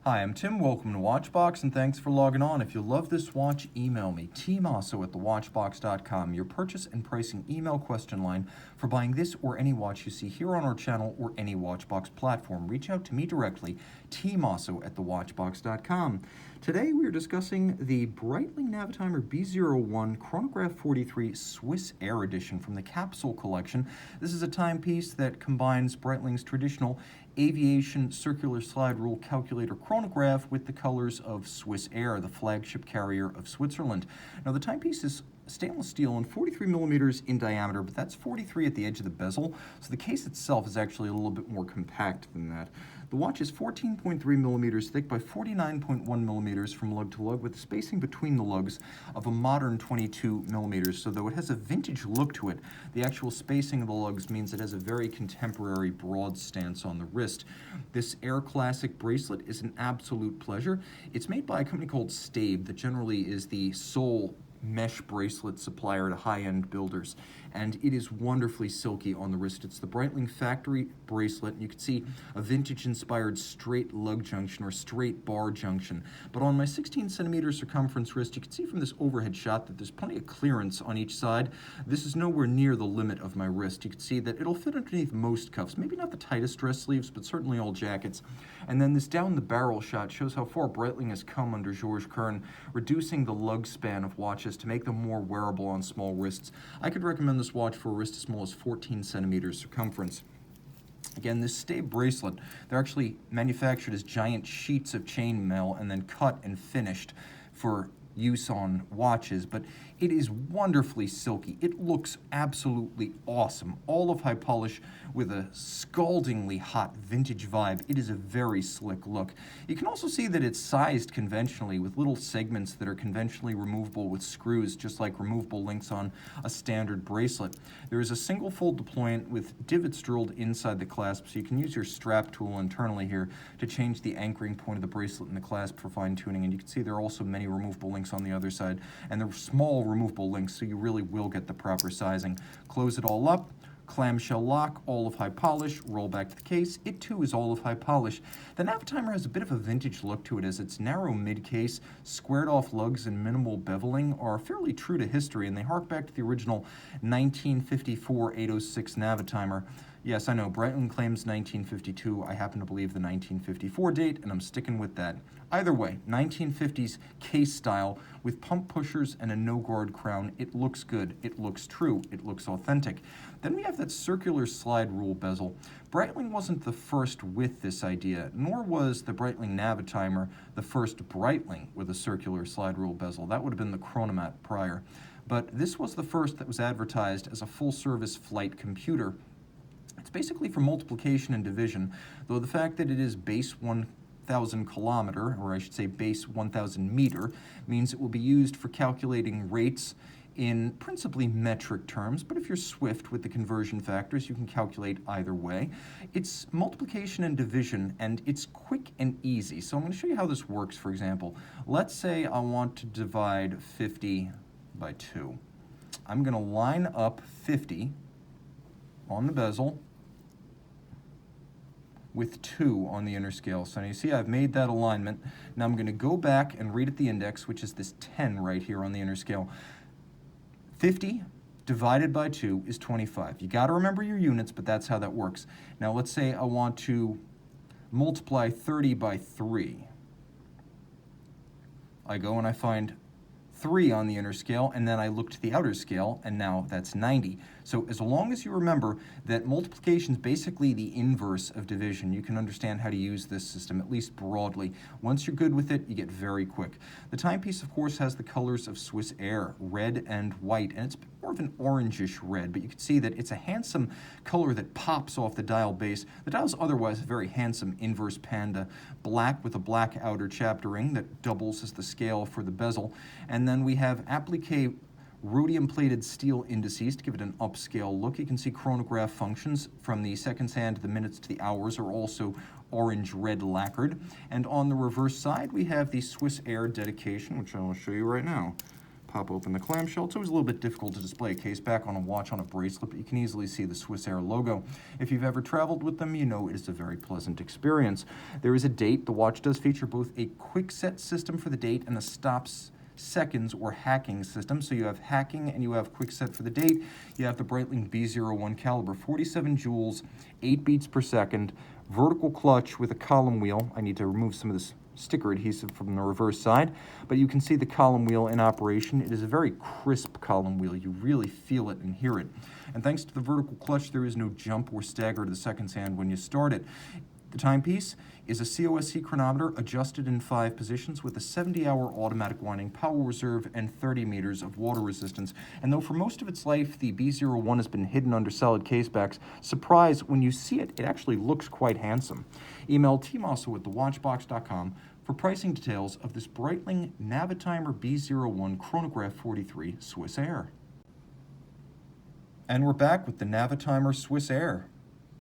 Hi, I'm Tim. Welcome to Watchbox, and thanks for logging on. If you love this watch, email me, tmosso@thewatchbox.com, your purchase and pricing email question line for buying this or any watch you see here on our channel or any Watchbox platform. Reach out to me directly, tmosso@thewatchbox.com. Today we are discussing the Breitling Navitimer B01 Chronograph 43 Swiss Air Edition from the Capsule Collection. This is a timepiece that combines Breitling's traditional aviation circular slide rule calculator chronograph with the colors of Swiss Air, the flagship carrier of Switzerland. Now the timepiece is stainless steel and 43 millimeters in diameter, but that's 43 at the edge of the bezel, so the case itself is actually a little bit more compact than that. The watch is 14.3 millimeters thick by 49.1 millimeters from lug to lug, with the spacing between the lugs of a modern 22 millimeters. So though it has a vintage look to it, the actual spacing of the lugs means it has a very contemporary broad stance on the wrist. This Air Classic bracelet is an absolute pleasure. It's made by a company called Stabe that generally is the sole mesh bracelet supplier to high-end builders, and it is wonderfully silky on the wrist. It's the Breitling factory bracelet, and you can see a vintage-inspired straight lug junction or straight bar junction. But on my 16 centimeter circumference wrist, you can see from this overhead shot that there's plenty of clearance on each side. This is nowhere near the limit of my wrist. You can see that it'll fit underneath most cuffs, maybe not the tightest dress sleeves, but certainly all jackets. And then this down the barrel shot shows how far Breitling has come under Georges Kern, reducing the lug span of watches to make them more wearable on small wrists. I could recommend this watch for a wrist as small as 14 centimeters circumference. Again, this Stabe bracelet, they're actually manufactured as giant sheets of chainmail and then cut and finished for use on watches, but it is wonderfully silky. It looks absolutely awesome. All of high polish with a scaldingly hot vintage vibe. It is a very slick look. You can also see that it's sized conventionally with little segments that are conventionally removable with screws, just like removable links on a standard bracelet. There is a single fold deployant with divots drilled inside the clasp, so you can use your strap tool internally here to change the anchoring point of the bracelet and the clasp for fine tuning. And you can see there are also many removable links on the other side, and they're small removable links, so you really will get the proper sizing. Close it all up, clamshell lock, all of high polish, roll back to the case. It too is all of high polish. The Navitimer has a bit of a vintage look to it, as its narrow mid-case, squared off lugs and minimal beveling are fairly true to history, and they hark back to the original 1954 806 Navitimer. Yes, I know, Breitling claims 1952. I happen to believe the 1954 date, and I'm sticking with that. Either way, 1950s case style with pump pushers and a no-guard crown. It looks good, it looks true, it looks authentic. Then we have that circular slide rule bezel. Breitling wasn't the first with this idea, nor was the Breitling Navitimer the first Breitling with a circular slide rule bezel. That would have been the Chronomat prior. But this was the first that was advertised as a full-service flight computer. It's basically for multiplication and division, though the fact that it is base 1,000 kilometer, or I should say base 1,000 meter, means it will be used for calculating rates in principally metric terms, but if you're swift with the conversion factors, you can calculate either way. It's multiplication and division, and it's quick and easy. So I'm going to show you how this works, for example. Let's say I want to divide 50 by 2. I'm going to line up 50 on the bezel with 2 on the inner scale. So now you see I've made that alignment. Now I'm going to go back and read at the index, which is this 10 right here on the inner scale. 50 divided by 2 is 25. You got to remember your units, but that's how that works. Now let's say I want to multiply 30 by 3. I go and I find 3 on the inner scale, and then I look to the outer scale, and now that's 90. So as long as you remember that multiplication is basically the inverse of division, you can understand how to use this system, at least broadly. Once you're good with it, you get very quick. The timepiece, of course, has the colors of Swiss Air, red and white, and it's more of an orangish red, but you can see that it's a handsome color that pops off the dial base. The dial's otherwise a very handsome inverse panda, black with a black outer chapter ring that doubles as the scale for the bezel, and then we have applique rhodium-plated steel indices to give it an upscale look. You can see chronograph functions from the seconds hand to the minutes to the hours are also orange-red lacquered. And on the reverse side, we have the Swiss Air dedication, which I will show you right now. pop open the clamshell. It's always a little bit difficult to display a case back on a watch on a bracelet, but you can easily see the Swissair logo. If you've ever traveled with them, you know it is a very pleasant experience. There is a date. The watch does feature both a quick set system for the date and a stops seconds or hacking system. So you have hacking and you have quick set for the date. You have the Breitling B01 caliber, 47 joules, 8 beats per second, vertical clutch with a column wheel. I need to remove some of this sticker adhesive from the reverse side, but you can see the column wheel in operation. It is a very crisp column wheel. You really feel it and hear it. And thanks to the vertical clutch, there is no jump or stagger to the seconds hand when you start it. The timepiece is a COSC chronometer adjusted in 5 positions with a 70-hour automatic winding, power reserve, and 30 meters of water resistance. And though for most of its life the B01 has been hidden under solid casebacks, surprise, when you see it, it actually looks quite handsome. Email tmosso@thewatchbox.com for pricing details of this Breitling Navitimer B01 Chronograph 43 Swissair. And we're back with the Navitimer Swissair.